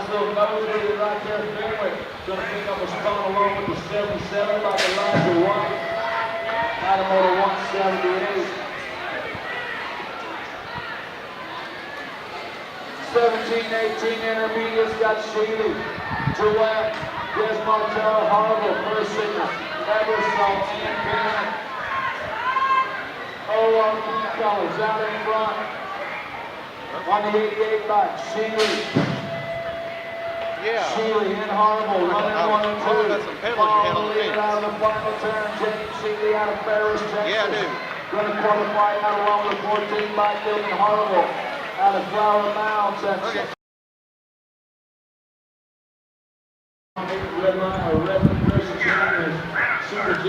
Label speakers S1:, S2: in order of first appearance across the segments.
S1: little nosebleed right there, Fenwick. Going to pick up a spot along with the 77 by Elijah White. Item order 178. 17-18 intermediates got Sheely, Gillette, Desmontel, Harville, Persinger, Eversole, and Bennett. On the pink colors, out in front. On the 88 back, Sheely.
S2: Yeah.
S1: Sheely and Harville running 1 and 2.
S2: That's some pedals you had on the fence.
S1: Out of the final turn, James Sheely out of Ferris, Texas.
S2: Yeah, dude.
S1: Going to qualify out along with 14 by Dylan Harville out of Flower Mound, Texas.
S2: Okay.
S1: Red line, or red versus champions, Super G.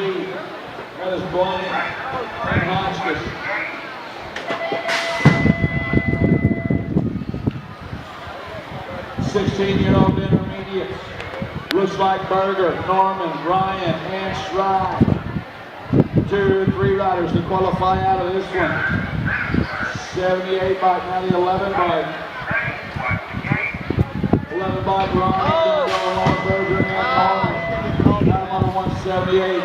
S1: That is Blunt and Hotchkiss. 16-year-old intermediates. Looks like Berger, Norman, Ryan, and Stride. 2 or 3 riders to qualify out of this one. 78 bike, now the 11 bike. 11 bike, Ryan, Berger, and Norman. I'm on 178.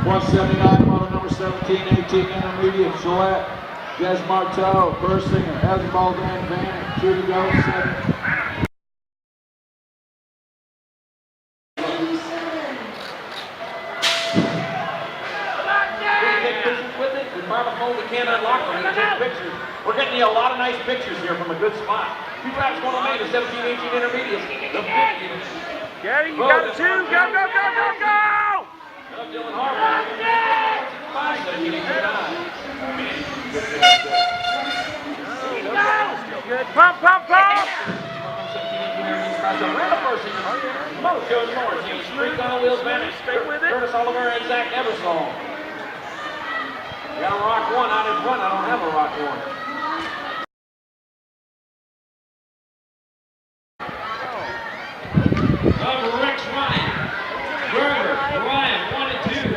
S1: 179, model number 17-18 intermediate, Gillette, Des Marteau, Persinger, Esbald, and Van, 2 to go, 7.
S3: We can't unlock them. We can take pictures. We're getting you a lot of nice pictures here from a good spot. 2 laps going on May, the 17-18 intermediates. The 50.
S2: Gary, you got 2. Go, go, go, go, go!
S3: Dylan Harville. 17-5.
S2: Good. Pump, pump, pump!
S3: Motos North. Streak on the wheels, Bennett.
S2: Stay with it.
S3: Curtis Oliver and Zach Eversole. You got a rock 1 out in front. I don't have a rock 1. Rex Ryan. Berger. Ryan 1 and 2.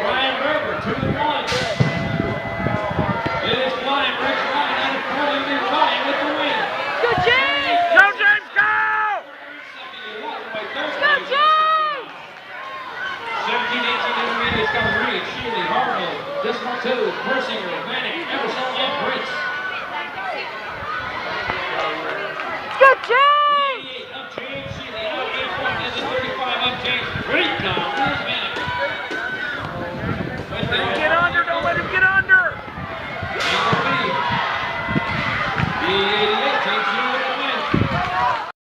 S3: Ryan Berger 2 and 1. It is flying. Rex Ryan out of front of me. Ryan with the win.
S2: Go, James! Go, James, go! Go, James!
S3: 17-18 intermediates got Reed, Sheely, Harville, Desmontel, Persinger, Manning, Eversole.